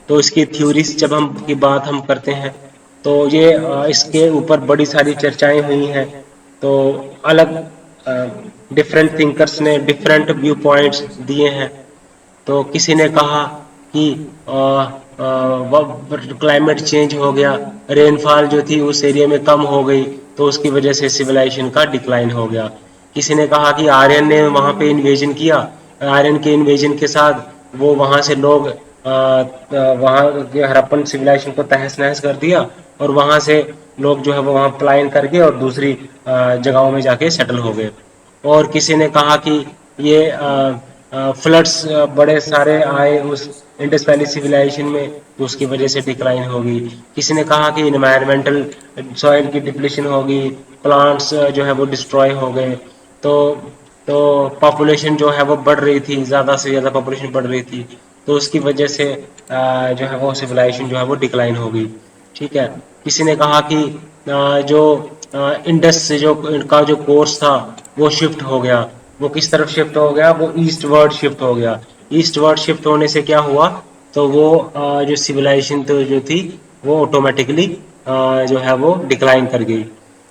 तो इसकी थ्योरीज जब हम की बात हम करते हैं तो ये इसके ऊपर बड़ी सारी चर्चाएं हुई हैं। तो अलग डिफरेंट थिंकर्स ने डिफरेंट व्यू पॉइंट्स दिए हैं। तो किसी ने कहा कि क्लाइमेट चेंज हो गया, रेनफॉल जो थी उस एरिया में कम हो गई, तो उसकी वजह से सिविलाइजेशन का डिक्लाइन हो गया। किसी ने कहा कि आर्यन ने वहां पे इन्वेजन किया, आर्यन के इन्वेजन के साथ वो वहां से लोग वहां के हड़प्पन सिविलाइजेशन को तहस नहस कर दिया, और वहां से लोग जो है वो वहां पलायन करके और दूसरी जगहों में जाके सेटल हो गए। और किसी ने कहा कि ये फ्लड्स बड़े सारे आए उस इंडस वैली सिविलाइजेशन में, तो उसकी वजह से डिक्लाइन होगी। किसी ने कहा कि इन्वायरमेंटल सॉइल की डिप्लीशन होगी, प्लांट्स जो है वो डिस्ट्रॉय हो गए, तो तो पॉपुलेशन जो है वो बढ़ रही थी, ज़्यादा से ज़्यादा पॉपुलेशन बढ़ रही थी, तो उसकी वजह से जो है वो सिविलाइजेशन जो है वो डिक्लाइन हो गई। ठीक है। किसी ने कहा कि जो इंडस से जो इनका जो कोर्स था वो शिफ्ट हो गया। वो किस तरफ शिफ्ट हो गया? वो ईस्ट वर्ड शिफ्ट हो गया। ईस्ट वर्ड शिफ्ट होने से क्या हुआ? तो वो जो सिविलाइजेशन तो जो थी वो ऑटोमेटिकली जो है वो डिक्लाइन कर गई।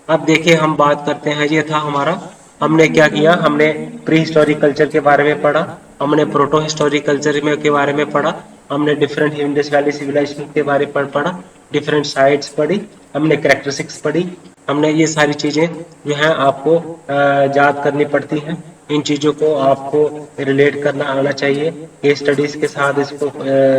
अब देखिए हम बात करते हैं, ये था हमारा, हमने क्या किया, हमने प्री हिस्टोरिक कल्चर के बारे में पढ़ा, हमने प्रोटो हिस्टोरिक कल्चर में के बारे में पढ़ा, हमने डिफरेंट इंडस वैली सिविलाइजेशन के बारे में पढ़ा, डिफरेंट साइट्स पढ़ी, हमने कैरेक्टरिस्टिक्स पढ़ी। हमने ये सारी चीजें जो है आपको याद करनी पड़ती हैं। इन चीजों को आपको रिलेट करना आना चाहिए। केस स्टडीज के साथ इसको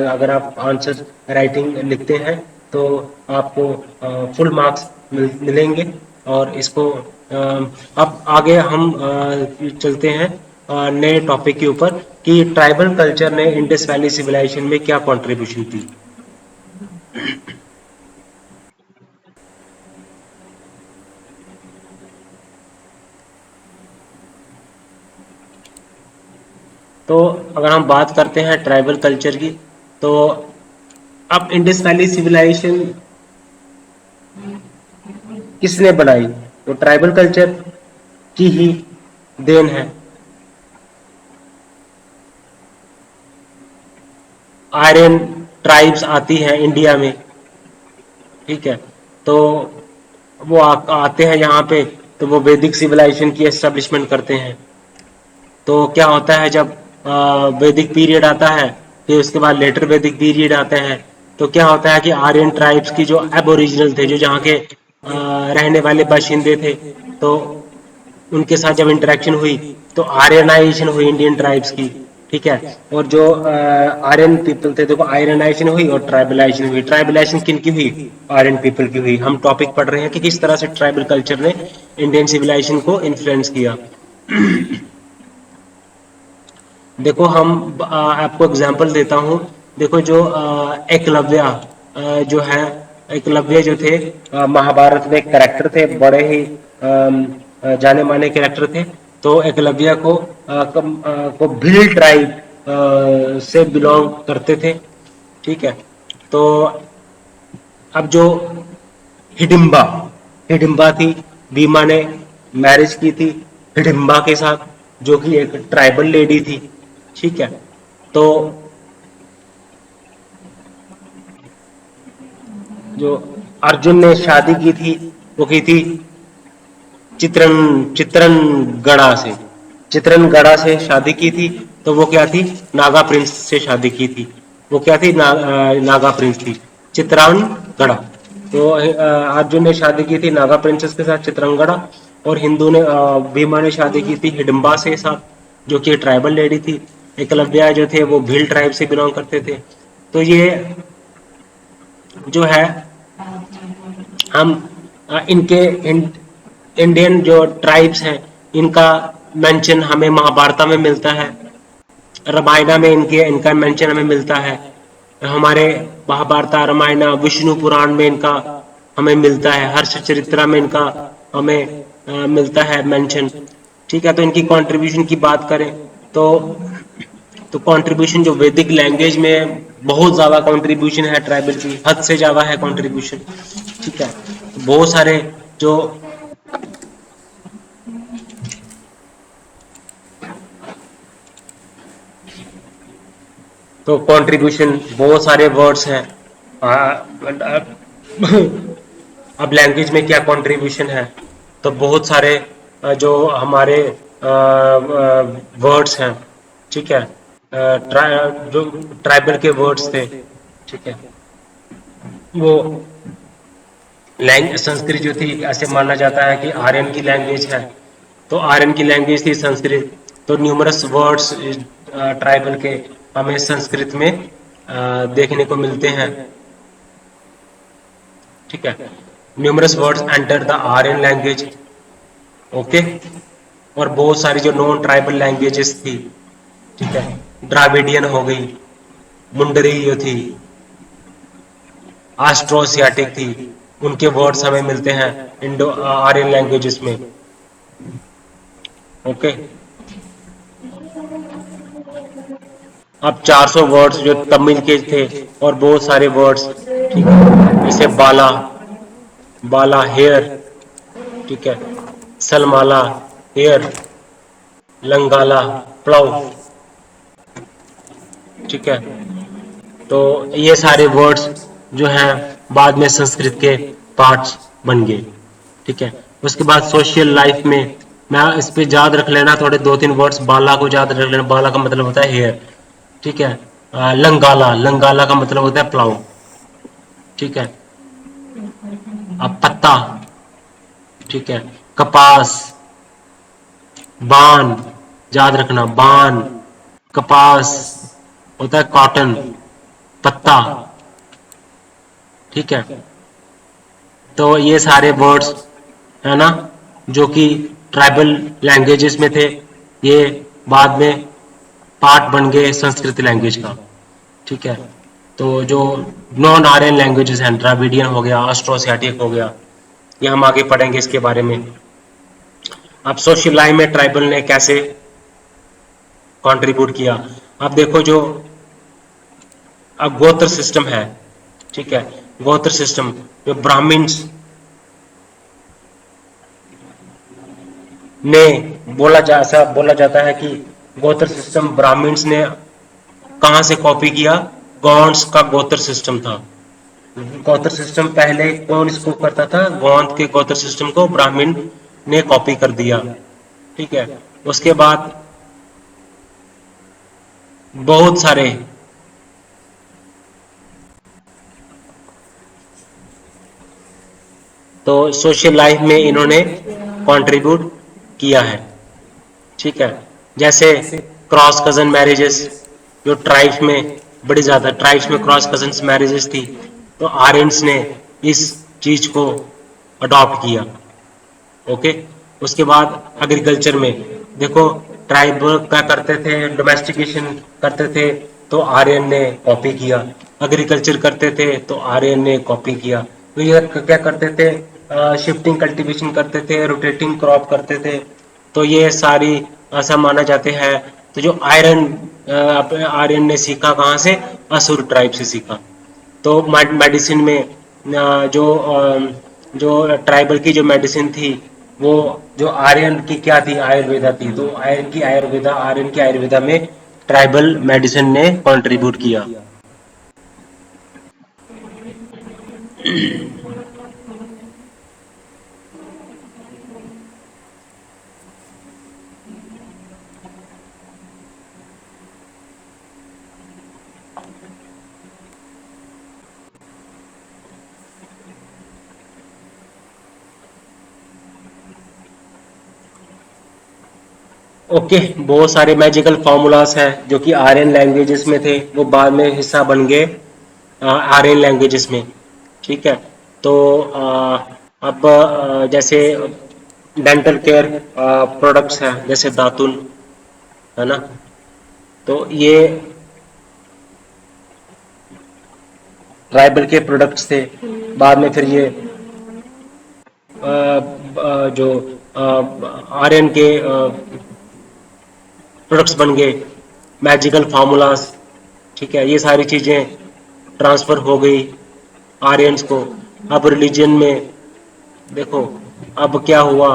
अगर आप आंसर राइटिंग लिखते हैं तो आपको फुल मार्क्स मिलेंगे। और इसको अब आगे हम चलते हैं नए टॉपिक के ऊपर कि ट्राइबल कल्चर ने इंडस वैली सिविलाइजेशन में क्या कंट्रीब्यूशन की। तो अगर हम बात करते हैं ट्राइबल कल्चर की, तो अब इंडस वैली सिविलाइजेशन किसने बनाई? तो ट्राइबल कल्चर की ही देन है। आर्यन ट्राइब्स आती हैं इंडिया में, ठीक है, तो वो आते हैं यहाँ पे, तो वो वैदिक सिविलाइजेशन की एस्टेब्लिशमेंट करते हैं। तो क्या होता है जब वैदिक पीरियड आता है, फिर उसके बाद लेटर वैदिक पीरियड आते हैं, तो क्या होता है कि आर्यन ट्राइब्स की जो एबोरिजिनल थे, जो जहाँ के रहने वाले बाशिंदे थे, तो उनके साथ जब इंटरेक्शन हुई तो आर्यनाइजेशन हुई इंडियन ट्राइब्स की। ठीक है। और जो आर्यन पीपल थे, देखो आयरनाइजेशन हुई और ट्राइबलाइजेशन हुई। ट्राइबलाइजेशन किन की हुई? आर्यन पीपल की हुई। हम टॉपिक पढ़ रहे हैं कि किस तरह से ट्राइबल कल्चर ने इंडियन सिविलाइजेशन को इन्फ्लुएंस किया। देखो हम आपको एग्जांपल देता हूँ। देखो जो एकलव्य जो है, एकलव्य जो थे महाभारत में एक कैरेक्टर थे, बड़े ही जाने माने कैरेक्टर थे। तो एकलव्य को भील ट्राइब से बिलोंग करते थे। ठीक है। तो अब जो हिडिंबा, हिडिंबा थी, भीमा ने मैरिज की थी हिडिंबा के साथ, जो कि एक ट्राइबल लेडी थी। ठीक है। तो जो अर्जुन ने शादी की थी वो की थी चित्रनगढ़ा से। चित्रनगढ़ा से शादी की थी, तो वो क्या थी? नागा प्रिंस से शादी की थी। वो क्या थी? नागा प्रिंस थी, चित्रानगढ़ा। तो अर्जुन ने शादी की थी नागा प्रिंसेस के साथ, चित्रंगड़ा। और हिंदू ने भीमा ने शादी की थी हिडिंबा से साथ, जो कि ट्राइबल लेडी थी। एकलव्य जो थे वो भील ट्राइब से बिलोंग करते थे। तो ये जो है हम इनके इंडियन जो ट्राइब्स हैं इनका मेंशन हमें महाभारत में मिलता है, रामायण में इनके इनका मेंशन हमें मिलता है, हमारे महाभारत रामायण विष्णु पुराण में इनका हमें मिलता है, हर्ष चरित्रा में इनका हमें मिलता है मेंशन। ठीक है। तो इनकी कंट्रीब्यूशन की बात करें तो कंट्रीब्यूशन जो वैदिक लैंग्वेज में बहुत ज्यादा कंट्रीब्यूशन है ट्राइबल की, हद से ज्यादा है कंट्रीब्यूशन। ठीक है। बहुत सारे जो तो कंट्रीब्यूशन बहुत सारे वर्ड्स हैं। अब लैंग्वेज में क्या कंट्रीब्यूशन है? तो बहुत सारे जो हमारे वर्ड्स हैं, ठीक है, जो ट्राइबल के वर्ड्स थे, ठीक है, वो संस्कृत जो थी, ऐसे माना जाता है कि आर्यन की लैंग्वेज है, तो आर्यन की लैंग्वेज थी संस्कृत। तो न्यूमरस वर्ड्स ट्राइबल के हमें संस्कृत में देखने को मिलते हैं। ठीक है। Numerous words enter the Aryan language. Okay. और बहुत सारी जो नॉन ट्राइबल लैंग्वेजेस थी, ठीक है। ड्राविडियन हो गई, मुंडरी जो थी, आस्ट्रोसियाटिक थी, उनके वर्ड्स हमें मिलते हैं इंडो आर्यन लैंग्वेजेस में। ओके। अब 400 वर्ड्स जो तमिल के थे और बहुत सारे वर्ड्स, ठीक है, जैसे बाला, बाला हेयर, ठीक है, सलमाला हेयर, लंगाला प्लाउ, ठीक है। तो ये सारे वर्ड्स जो हैं बाद में संस्कृत के पार्ट्स बन गए, ठीक है। उसके बाद सोशल लाइफ में, मैं इस पे याद रख लेना थोड़े दो तीन वर्ड्स, बाला को याद रख लेना, बाला का मतलब होता है हेयर, ठीक है। लंगाला, लंगाला का मतलब होता है प्लाउ, ठीक है। अब पत्ता, ठीक है, कपास, बान, याद रखना बान, कपास होता है कॉटन, पत्ता, ठीक है। तो ये सारे वर्ड्स है ना जो कि ट्राइबल लैंग्वेजेस में थे, ये बाद में पार्ट बन गए संस्कृत लैंग्वेज का, ठीक है। तो जो नॉन आर्यन लैंग्वेजेस हैं, द्राविडियन हो गया, ऑस्ट्रोसियाटिक हो गया, ये हम आगे पढ़ेंगे इसके बारे में। अब सोशल लाइफ में ट्राइबल ने कैसे कंट्रीब्यूट किया, अब देखो जो अब गोत्र सिस्टम है, ठीक है, गोत्र सिस्टम, जो ब्राह्मण्स ने ऐसा बोला जाता है कि गोत्र सिस्टम ब्राह्मण्स ने कहां से कॉपी किया, गौंड्स का गोत्र सिस्टम था। गोत्र सिस्टम पहले कौन इसको करता था, गौंड के गोत्र सिस्टम को ब्राह्मण ने कॉपी कर दिया, ठीक है। उसके बाद बहुत सारे तो सोशल लाइफ में इन्होंने कंट्रीब्यूट किया है, ठीक है। जैसे क्रॉस कजन मैरिजेस, जो ट्राइब्स में बड़ी ज्यादा, ट्राइब्स में क्रॉस कजन मैरिजेस थी, तो आर्यंस ने इस चीज को अडॉप्ट किया। ओके। उसके बाद एग्रीकल्चर में देखो, ट्राइब क्या करते थे, डोमेस्टिकेशन करते थे, तो आर्यन ने कॉपी किया। एग्रीकल्चर करते थे तो आर्यन ने कॉपी किया। तो ये क्या करते थे, शिफ्टिंग कल्टीवेशन करते थे, रोटेटिंग क्रॉप करते थे। तो ये सारी ऐसा माना जाते हैं। तो जो आयरन आर्यन ने सीखा कहाँ से, असुर ट्राइब से सीखा। तो मेडिसिन में जो ट्राइबल की जो मेडिसिन थी, वो जो आर्यन की क्या थी, आयुर्वेदा थी। तो आर्यन की आयुर्वेदा में ट्राइबल मेडिसिन ने कंट्रीब्यूट किया। ओके। बहुत सारे मैजिकल फॉर्मूलाज हैं जो कि आर्यन लैंग्वेजेस में थे, वो बाद में हिस्सा बन गए आर्यन लैंग्वेजेस में, ठीक है। तो अब जैसे डेंटल केयर प्रोडक्ट्स हैं, जैसे दातुन, है ना, तो ये ट्राइबल के प्रोडक्ट्स थे। बाद में फिर ये जो आर्यन के प्रोडक्ट्स बन गए, मैजिकल फार्मूलाज, ठीक है। ये सारी चीजें ट्रांसफर हो गई आर्यंस को। अब रिलीजन में देखो, अब क्या हुआ,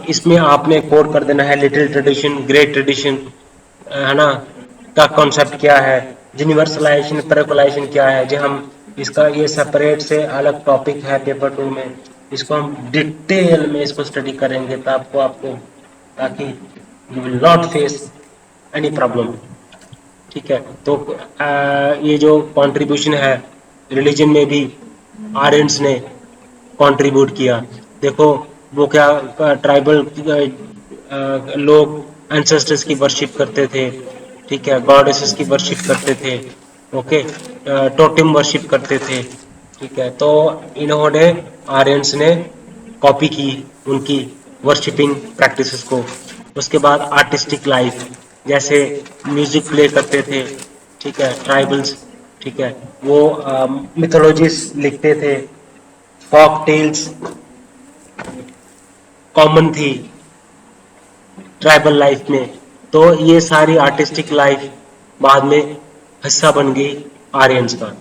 इसमें आपने कोड कर देना है लिटिल ट्रेडिशन, ग्रेट ट्रेडिशन, है ना, का कॉन्सेप्ट क्या है, यूनिवर्सलाइजेशन, पेरिकोलाइजेशन क्या है। जो हम इसका ये सेपरेट से अलग टॉपिक है पेपर 2 में, इसको हम डिटेल में इसको स्टडी करेंगे, तो आपको ताकि you will not face any problem, ठीक है। तो ये जो कंट्रीब्यूशन है रिलीजन में भी आर्यंस ने कंट्रीब्यूट किया। देखो, वो क्या, ट्राइबल लोग एंसेस्टर्स की वर्शिप करते थे, ठीक है, गॉडेसेस की वर्शिप करते थे, ओके, टोटेम वर्शिप करते थे, ठीक है। तो इन्होंने, आर्यंस ने कॉपी की उनकी वर्शिपिंग प्रैक्टिसेस को। उसके बाद आर्टिस्टिक लाइफ, जैसे म्यूजिक प्ले करते थे, ठीक है, ट्राइबल्स, ठीक है, वो मिथोलॉजीज लिखते थे, फॉक टेल्स कॉमन थी ट्राइबल लाइफ में। तो ये सारी आर्टिस्टिक लाइफ बाद में हिस्सा बन गई आर्यंस का।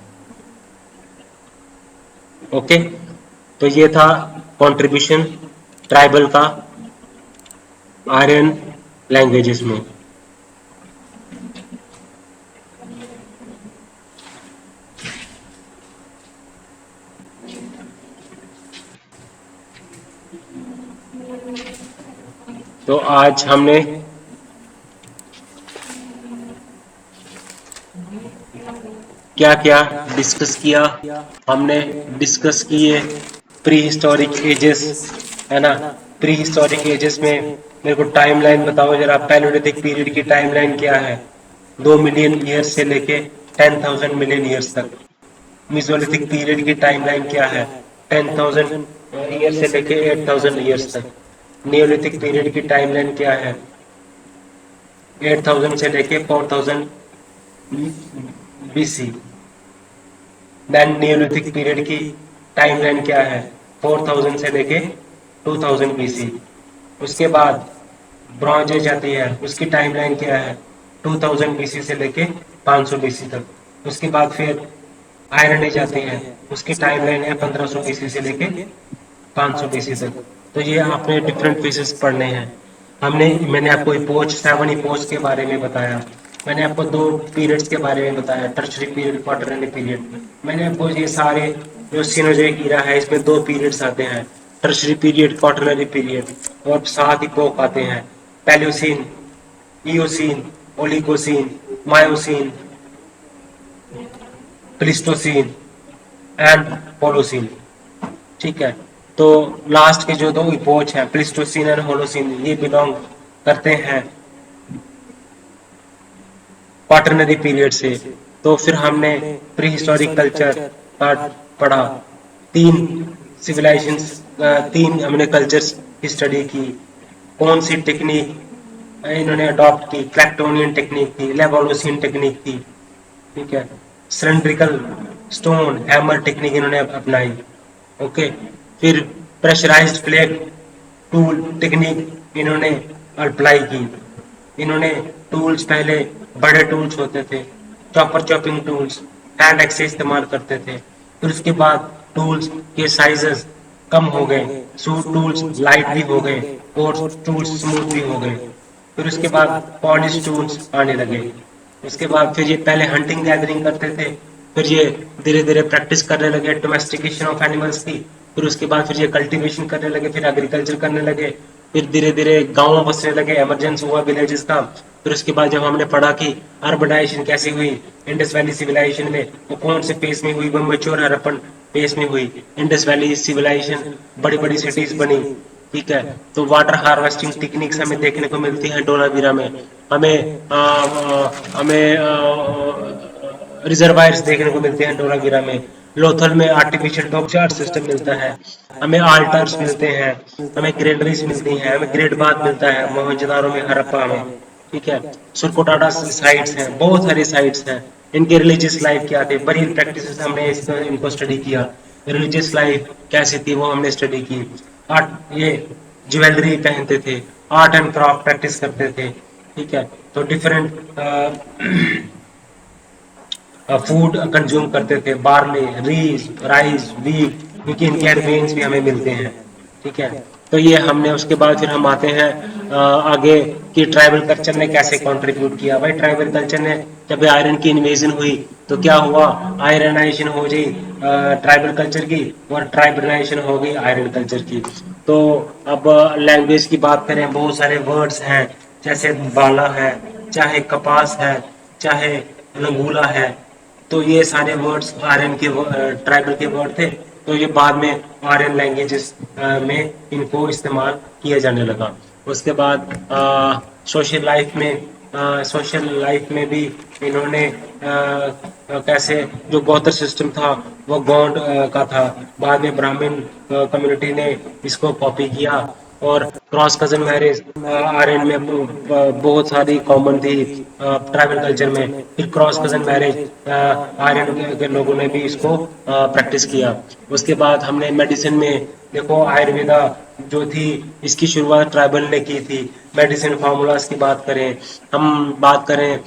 ओके, तो ये था कंट्रीब्यूशन ट्राइबल का आर्यन लैंग्वेजेस में। तो आज हमने क्या क्या डिस्कस किया? हमने डिस्कस किए प्री हिस्टोरिक एजेस, है ना। प्री हिस्टोरिक एजेस में मेरे को टाइमलाइन बताओ जरा, पैलोलिथिक पीरियड की टाइमलाइन क्या है? 2 मिलियन ईयर्स से लेके 10,000 मिलियन ईयर्स तक। मेसोलिथिक पीरियड की टाइमलाइन क्या है? 10,000 ईयर्स से लेके 8,000 ईयर्स तक। नियोलिथिक पीरियड की टाइमलाइन क्या है? 8,000 से लेके 4,000 बीसी। देन नियोलिथिक पीरियड की टाइमलाइन क्या है? 4,000 से लेके 2,000 बीसी। उसके बाद ब्रॉन्ज एज आती है, उसकी टाइमलाइन क्या है? 2000 बीसी से लेके 500 बीसी तक। उसके बाद फिर आयरन एज आती है, उसकी टाइमलाइन है 1500 बीसी से लेके 500 बीसी तक। तो ये आपने डिफरेंट फेजेस पढ़ने हैं। मैंने आपको इपोच 7 इपोच के बारे में बताया। मैंने आपको 2 पीरियड्स के बारे में बताया, टर्शरी पीरियड, क्वार्टरनरी पीरियड। मैंने आपको ये सारे जो सिनोजेइक ईरा है इसमें 2 पीरियड्स आते हैं, टर्शरी पीरियड, क्वार्टरनरी पीरियड, और 7 इपोक आते हैं, Palaeocene, Eocene, Oligocene, Miocene, Pleistocene and Holocene. ठीक है, तो लास्ट के जो 2 इपोच हैं, प्लिस्टोसिन एंड होलोसिन, ये बिलोंग करते हैं क्वाटरनरी पीरियड से। तो फिर हमने प्री हिस्टोरिक कल्चर का पढ़ा, 3 सिविलाइजेशंस, 3 हमने कल्चर्स की स्टडी की। कौन सी टेक्निक इन्होंने अडॉप्ट की? क्लेक्टोनियन टेक्निक थी, लेवोलोसियन टेक्निक थी, ठीक है, सिलेंड्रिकल स्टोन हैमर टेक्निक इन्होंने अपनाई। ओके, फिर प्रेशराइज्ड प्लेट टूल टेक्निक इन्होंने अप्लाई की। इन्होंने टूल्स, पहले बड़े टूल्स होते थे, chopper chopping tools, hand axe से इस्तेमाल करते थे। फिर उसके बाद टूल्स के साइजेस कम हो गए, टूल्स लाइट भी हो गए और टूल्स स्मूथ भी हो गए। फिर उसके बाद पॉलिश टूल्स आने लगे। उसके बाद फिर ये पहले हंटिंग गैदरिंग करते थे, फिर ये धीरे धीरे प्रैक्टिस करने लगे डोमेस्टिकेशन ऑफ एनिमल्स की। फिर उसके बाद फिर ये कल्टीवेशन करने लगे, फिर एग्रीकल्चर करने लगे, फिर धीरे धीरे गाँव में बसने लगे, एमरजेंस हुआ विलेजेस का। फिर उसके बाद जब हमने पढ़ा कि अर्बनाइजेशन कैसे हुई इंडस वैली सिविलाइजेशन में, वो कौन से फेस में हुई, वो मेच्योर हड़प्पन फेस में हुई। इंडस वैली सिविलाइजेशन, बड़ी बड़ी सिटीज बनी, ठीक है। तो वाटर हार्वेस्टिंग टेक्निक्स हमें देखने को मिलती है धोलावीरा में। हमें रिजर्वायर्स देखने को मिलते हैं धोलावीरा में। लोथल में आर्टिफिशियल डॉकयार्ड सिस्टम मिलता है। हमें आल्टर्स मिलते हैं, हमें ग्रेनरीज मिलती हैं, हमें ग्रेड बाथ मिलता है मोहनजोदारो में, हड़प्पा में, ठीक है। सुरकोटाडा साइट्स हैं, बहुत सारी साइट्स हैं। इनके रिलीजियस लाइफ क्या थे, बरील प्रैक्टिसेस हमने इनको स्टडी किया। रिलीजियस लाइफ कैसी थी वो हमने स्टडी की। आर्ट, ये ज्वेलरी पहनते थे, आर्ट एंड क्राफ्ट प्रैक्टिस करते थे, ठीक है। तो डिफरेंट फूड कंज्यूम करते थे, बार्ले, रीज, राइस, वीट, क्योंकि इनके एडवेंस भी हमें मिलते हैं, ठीक है। तो ये हमने, उसके बाद फिर हम आते हैं आगे कि ट्राइबल कल्चर ने कैसे कंट्रीब्यूट किया। भाई ट्राइबल कल्चर ने, जब आयरन की इन्वेजन हुई तो क्या हुआ, आयरनाइजेशन हो गई ट्राइबल कल्चर की, और ट्राइबलाइजेशन हो गई आयरन कल्चर की। तो अब लैंग्वेज की बात करें, बहुत सारे वर्ड्स हैं, जैसे बाला है, चाहे कपास है, चाहे लंगूला है। तो ये सारे वर्ड्स आर्यन के ट्राइबल के वर्ड थे। तो ये बाद में आर्यन लैंग्वेजेस में इनको इस्तेमाल किया जाने लगा। उसके बाद सोशल लाइफ में भी इन्होंने कैसे, जो गौत्र सिस्टम था वो गौंड का था, बाद में ब्राह्मण कम्युनिटी ने इसको कॉपी किया और क्रॉस कजन मैरिज आर्यन में बहुत सारी कॉमन थी ट्राइबल कल्चर में। फिर क्रॉस कजन मैरिज आर्यन के लोगों ने भी इसको प्रैक्टिस किया। उसके बाद हमने मेडिसिन में देखो आयुर्वेदा जो थी इसकी शुरुआत ट्राइबल ने की थी। मेडिसिन फार्मूलाज की बात करें, हम बात करें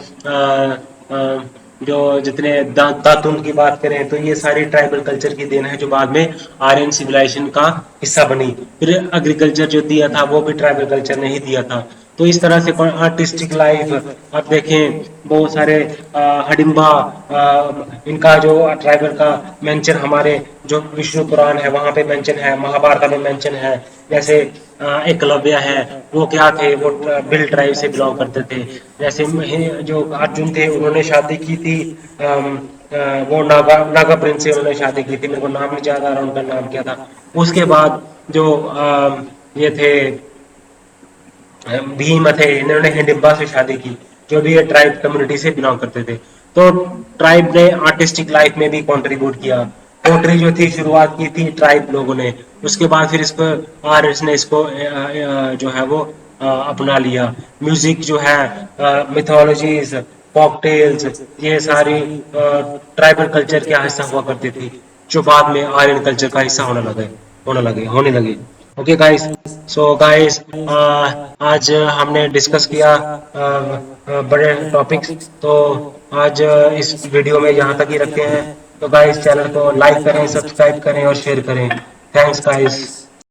जो जितने दातुन की बात करें तो ये सारी ट्राइबल कल्चर की देन है जो बाद में आर्यन सिविलाइजेशन का हिस्सा बनी। फिर एग्रीकल्चर जो दिया था वो भी ट्राइबल कल्चर ने ही दिया था। तो इस तरह से आर्टिस्टिक लाइफ आप देखें बहुत सारे हडिम्बा इनका जो ट्राइबल का मेंशन हमारे जो विष्णु पुराण है वहां पे मेंशन है, महाभारत में मेंशन है। जैसे एकलव्य है वो क्या थे, वो बिल ट्राइब से बिलोंग करते थे। जैसे जो अर्जुन थे उन्होंने शादी की थी वो नागा नागा प्रिंस से उन्होंने शादी की थी, मेरे को नाम नहीं याद आ रहा उनका नाम क्या था। उसके बाद जो ये थे भीम थे इन्होंने हिडिंबा से शादी की जो भी ये ट्राइब कम्युनिटी से बिलोंग करते थे। तो ट्राइब ने आर्टिस्टिक लाइफ में भी कंट्रीब्यूट किया। पोट्री जो थी शुरुआत की थी ट्राइब लोगों ने, उसके बाद फिर इसको आर्यस ने इसको जो है वो अपना लिया। म्यूजिक जो है मिथोलॉजीज कॉकटेल्स ये सारी ट्राइबल कल्चर का हिस्सा हुआ करती थी जो बाद में आर्यन कल्चर का हिस्सा होने लगे। ओके गाइस, सो गाइस आज हमने डिस्कस किया बड़े टॉपिक्स। तो आज इस वीडियो में यहाँ तक ही रखते हैं। तो गाइस चैनल को लाइक करें, सब्सक्राइब करें और शेयर करें। Thanks guys.